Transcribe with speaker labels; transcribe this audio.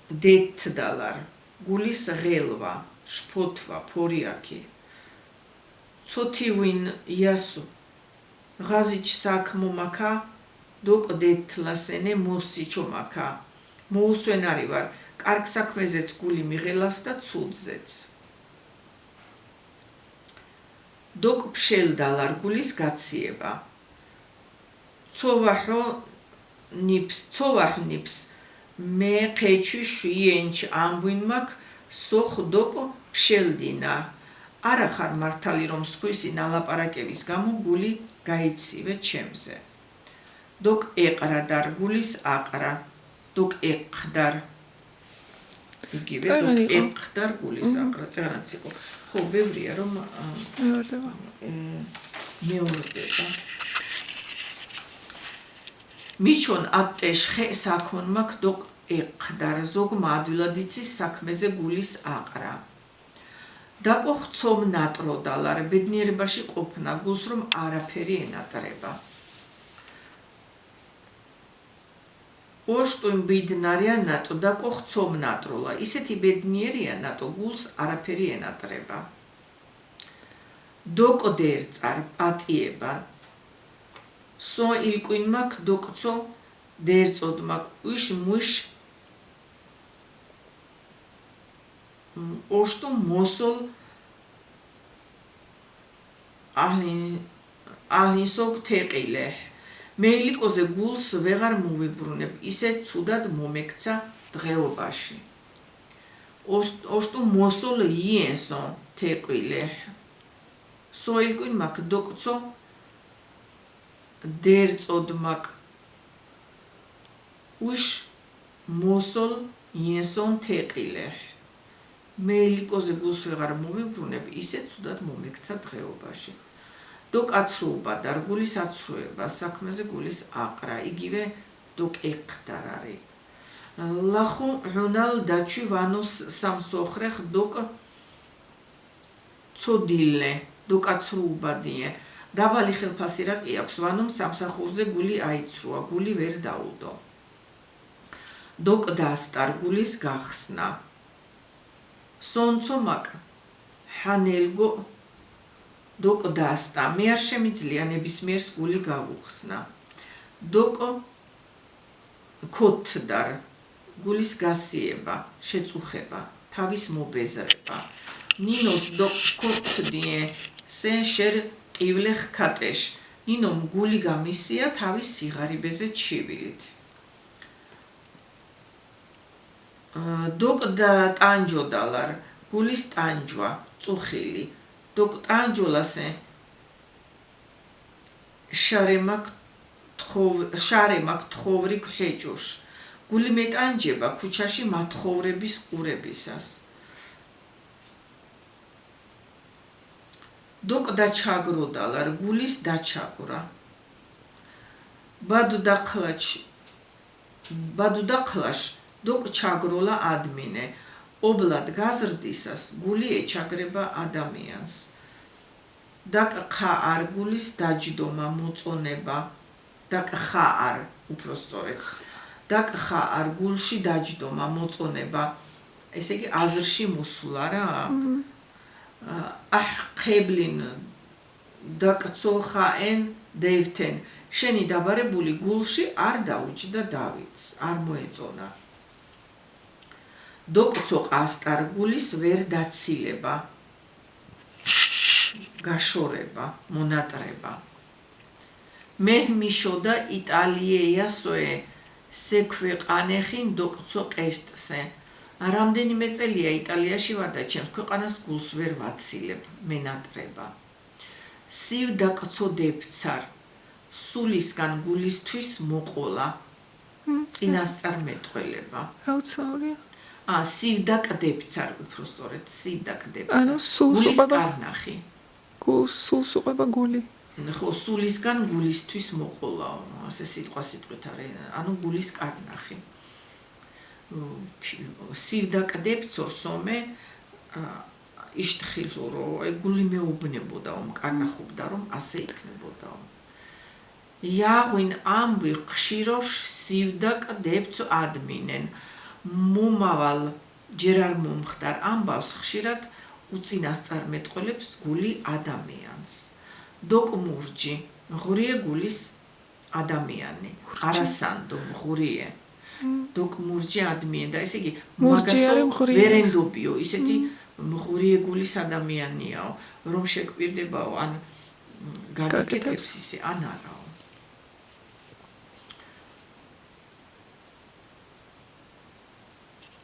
Speaker 1: დეთდალარ გულის ღელვა შფოთვა ფორიაკი ცოთივინ იასუ ღაზიჩ საქმო მაქა დოკ დეთლასენე მოსიჩო მაქა მოუსვენარი ვარ კარგ საქმეზეც გული მიღელას და ცუდზეც დოკ ფშელდალარ გულის გაციება ცოვაჰო ნიფს მე ყეჩუშ იენჩ ამბუინმაკ სოხ დოკ ფშელდინა არა ხარ მართალი რომ სხვისი ნალაპარაკების გამო გული გაიცივე ჩემზე დოკ ეყრადარ გულის აყრა დოკ ეყდარ იგივე დოკ ეყდარ გულის აყრა წერაც იყო ხო ბევრია რომ მეორდება მიჩონ ატეშ ხე საქონმაკ დოკ ეყდარ ზოგმა ადვილად იცის საქმეზე გულის აყრა დაკო ხცომ ნატროდალარ ბედნიერებაში ყოფნა გულს რომ არაფერი ენატრება ოშტუიმ ბიდნარია ნატო დაკო ხცომ ნატროლა ისეთი ბედნიერია ნატო გულს არაფერი ენატრება დოკ დერწარ პატიება სო ილკვინმაკ დოკცო დერწოდმაკ უშ მუშ ოშტუ მოსოლ ალინსოგ თეყილე მეილიკოზე გულს ვეღარ მოვიბრუნებ ისე ცუდად მომექცა დღეობაში ოშტუ მოსოლ იენსო თეყილე სოილკვინმაკ დოკცო დერწოდმაკ უშ მოსოლ იენსონ თეყილე მეილიკოზე გულს ვეღარ მოვიბრუნებ ისე ცუდად მომექცა დღეობაში დოკ აცრუობა და გულის აცრუება საქმეზე გულის აყრა იგივე დოკ ეყდარ არის ლახუ ჰუნალ დაჩი ვანოს სამსოხრეხ დოკ ცოდილე დოკ აცრუობა დიე დაბალი ხელფასი რა კი აქვს ვანომ სამსახურზე გული აიცრუა გული ვერ დაუდო დოკ დასტარ გულის გახსნა სონცომაკ ჰანელგო დოკ დასტა მე არ შემიძლია ნებისმიერს გული გავუხსნა დოკ ქოთდარ გულის გასიება შეწუხება თავის მობეზრება ნინოს დოკ ქოთდიე სე შერ ყივლეხ ქატეშ ნინომ გული გამისია თავის სიღარიბეზე ჩივილით დოკ და ტანჯოდალარ გულის ტანჯვა წუხილი დოკ ტანჯოლასე შარემაკ თხოვრი ქეჭუშ გული მეტანჯება ქუჩაში მათხოვრების ყურებისას დოკ დაჩაგროდალარ გულის დაჩაგვრა ბადუ დაყლაშ დოკ ჩაგროლა ადმინე ობლად გაზრდისას გული ეჩაგრება ადამიანს დაკ ხაარ გულის დაჯდომა მოწონება დაკ ხაარ უფრო სწორედ დაკ ხაარ გულში დაჯდომა მოწონება ესე იგი აზრში მოსვლა რა ყებლინ დაკცოხაენ დევთენ შენი დაბარებული გულში არ დაუჯდა დავითს არ მოეწონა დოკცო ყასტარ გულის ვერ დაცილება გაშორება მონატრება მე მიშოდა იტალიეა სოე სექვეყანეხინ დოკცო ყესტსე რამდენიმე წელია იტალიაში ვარ და ჩემს ქვეყანას გულს ვერ ვაცილებ მენატრება სივ დაკცო დებცარ სულისგან გულისთვის მოყოლა წინასწარ მეტყველება
Speaker 2: აუცილებლია
Speaker 1: სივ დაკდებცარ უფრო სწორედ სივ დაკდებცარ გულის კარნახი
Speaker 2: სულს უყვება გული
Speaker 1: ხო სულისგან გულისთვის მოყოლა ასე სიტყვა სიტყვით არის ანუ გულის კარნახი სივ დაკდებცორ სომე იშთხილო რომ აი გული მეუბნებოდა კარნახობდა რომ ასე იქნებოდა იაღვინ ამბი ხშიროშ სივ დაკდებცო ადმინენ მომავალ ჯერ არ მომხდარ ამბავს ხშირად უწინასწარმეტყველებს გული ადამიანს. დოკმურჯი ღურიე გულის ადამიანი, არასანდო ღურიე. დოკმურჯი ადამიანი და ესე იგი მაგასო ვერენდობიო, ისეთი ღურიე გულის ადამიანიაო, რომ შეგვირდებაო ან გაგიკეთებს ისე ან არა.